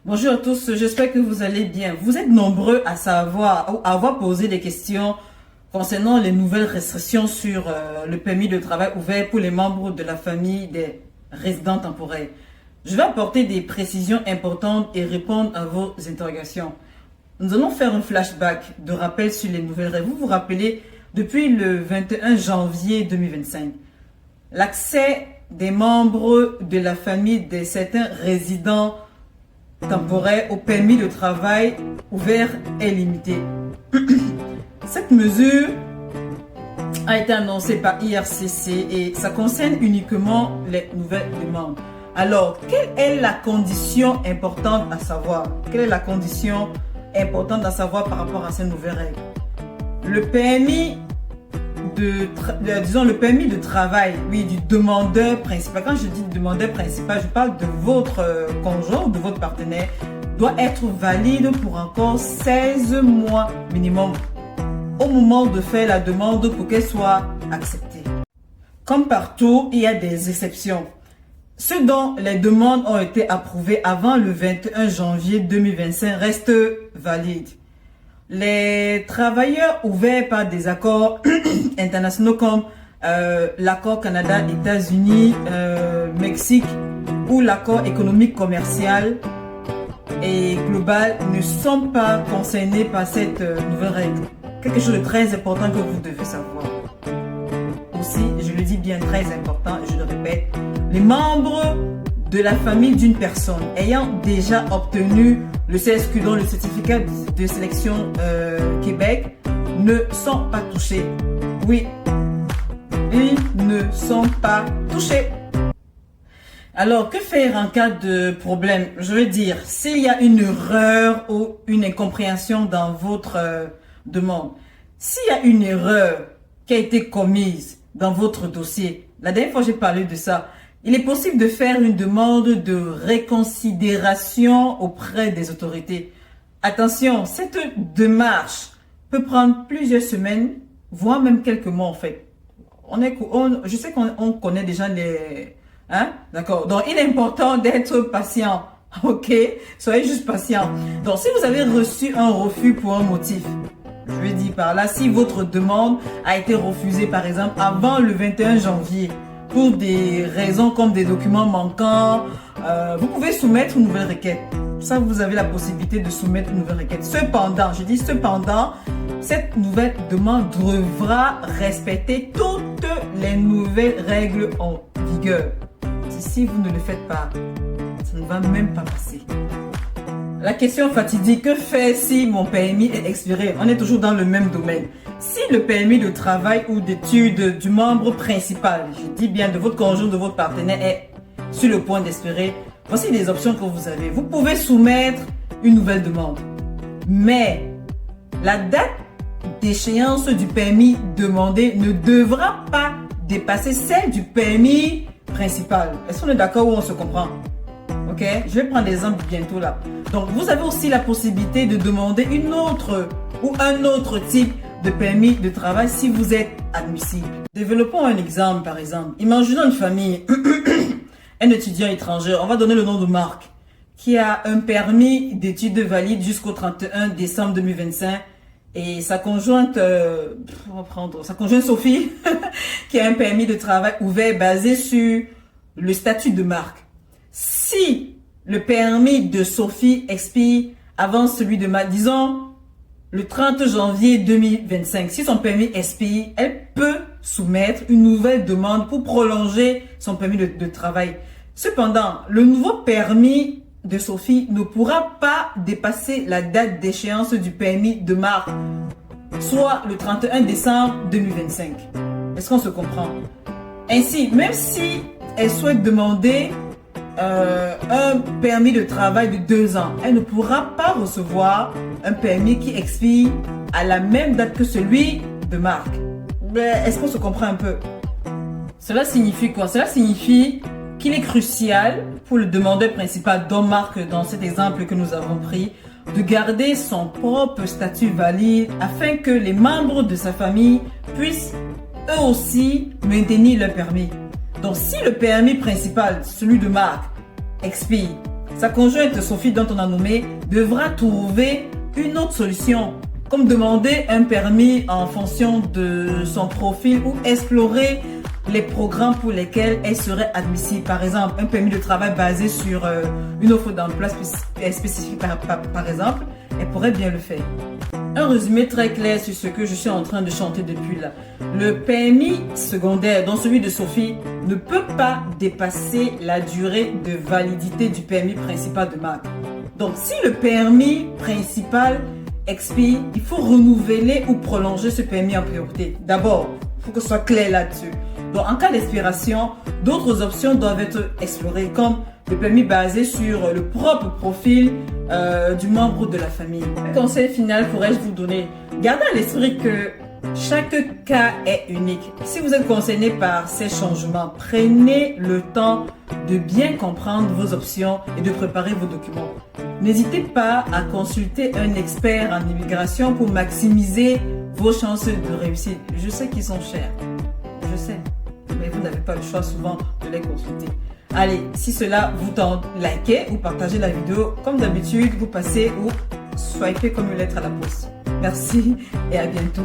Bonjour à tous, j'espère que vous allez bien. Vous êtes nombreux à avoir posé des questions concernant les nouvelles restrictions sur le permis de travail ouvert pour les membres de la famille des résidents temporaires. Je vais apporter des précisions importantes et répondre à vos interrogations. Nous allons faire un flashback de rappel sur les nouvelles règles. Vous vous rappelez, depuis le 21 janvier 2025, l'accès des membres de la famille de certains résidents temporaire au permis de travail ouvert est limité. Cette mesure a été annoncée par IRCC et ça concerne uniquement les nouvelles demandes. Alors, quelle est la condition importante à savoir? Quelle est la condition importante à savoir par rapport à ces nouvelles règles? Le permis le permis de travail, oui, du demandeur principal. Quand je dis demandeur principal, je parle de votre conjoint ou de votre partenaire, doit être valide pour encore 16 mois minimum au moment de faire la demande pour qu'elle soit acceptée. Comme partout, il y a des exceptions. Ceux dont les demandes ont été approuvées avant le 21 janvier 2025 restent valides. Les travailleurs ouverts par des accords internationaux comme l'accord Canada-États-Unis, Mexique ou l'accord économique commercial et global ne sont pas concernés par cette nouvelle règle. Quelque chose de très important que vous devez savoir. Aussi, je le dis bien, très important, je le répète, les membres de la famille d'une personne ayant déjà obtenu le CSQ, dont le certificat de sélection Québec, ne sont pas touchés. Oui, ils ne sont pas touchés. Alors, que faire en cas de problème? Je veux dire, s'il y a une erreur ou une incompréhension dans votre demande, s'il y a une erreur qui a été commise dans votre dossier, la dernière fois j'ai parlé de ça, il est possible de faire une demande de réconsidération auprès des autorités. Attention, cette démarche peut prendre plusieurs semaines, voire même quelques mois en fait. Je sais qu'on connaît déjà les... Hein? D'accord. Donc, il est important d'être patient. Ok? Soyez juste patient. Donc, si vous avez reçu un refus pour un motif, je veux dire par là, si votre demande a été refusée par exemple avant le 21 janvier, pour des raisons comme des documents manquants, vous pouvez soumettre une nouvelle requête. Ça, vous avez la possibilité de soumettre une nouvelle requête. Cependant, je dis cependant, cette nouvelle demande devra respecter toutes les nouvelles règles en vigueur. Si vous ne le faites pas, ça ne va même pas passer. La question fatidique, que faire si mon permis est expiré? On est toujours dans le même domaine. Si le permis de travail ou d'études du membre principal, je dis bien de votre conjoint, de votre partenaire, est sur le point d'expirer, voici les options que vous avez. Vous pouvez soumettre une nouvelle demande. Mais la date d'échéance du permis demandé ne devra pas dépasser celle du permis principal. Est-ce qu'on est d'accord ou on se comprend? Ok, je vais prendre l'exemple bientôt là. Donc, vous avez aussi la possibilité de demander une autre ou un autre type de permis de travail si vous êtes admissible. Développons un exemple par exemple. Imaginons une famille, un étudiant étranger, on va donner le nom de Marc, qui a un permis d'études valide jusqu'au 31 décembre 2025 et sa conjointe, sa conjointe Sophie, qui a un permis de travail ouvert basé sur le statut de Marc. Si le permis de Sophie expire avant celui de Marc, disons le 30 janvier 2025, si son permis expire, elle peut soumettre une nouvelle demande pour prolonger son permis de travail. Cependant, le nouveau permis de Sophie ne pourra pas dépasser la date d'échéance du permis de Marc, soit le 31 décembre 2025. Est-ce qu'on se comprend? Ainsi, même si elle souhaite demander un permis de travail de 2 ans, elle ne pourra pas recevoir un permis qui expire à la même date que celui de Marc. Est-ce qu'on se comprend un peu? Cela signifie quoi? Cela signifie qu'il est crucial pour le demandeur principal, dont Marc dans cet exemple que nous avons pris, de garder son propre statut valide afin que les membres de sa famille puissent eux aussi maintenir leur permis. Donc si le permis principal, celui de Marc, expire, sa conjointe Sophie, dont on a nommé, devra trouver une autre solution, comme demander un permis en fonction de son profil ou explorer les programmes pour lesquels elle serait admissible. Par exemple, un permis de travail basé sur une offre d'emploi spécifique, par exemple, elle pourrait bien le faire. Un résumé très clair sur ce que je suis en train de chanter depuis là. Le permis secondaire, dont celui de Sophie, ne peut pas dépasser la durée de validité du permis principal de Marc. Donc, si le permis principal expire, il faut renouveler ou prolonger ce permis en priorité. D'abord, il faut que ce soit clair là-dessus. Donc, en cas d'expiration, d'autres options doivent être explorées, comme le permis basé sur le propre profil du membre de la famille. Un conseil final pourrais-je vous donner? Gardez à l'esprit que chaque cas est unique. Si vous êtes concerné par ces changements, prenez le temps de bien comprendre vos options et de préparer vos documents. N'hésitez pas à consulter un expert en immigration pour maximiser vos chances de réussite. Je sais qu'ils sont chers, je sais, mais vous n'avez pas le choix souvent de les consulter. Allez, si cela vous tente, likez ou partagez la vidéo. Comme d'habitude, vous passez ou swipez comme une lettre à la poste. Merci et à bientôt.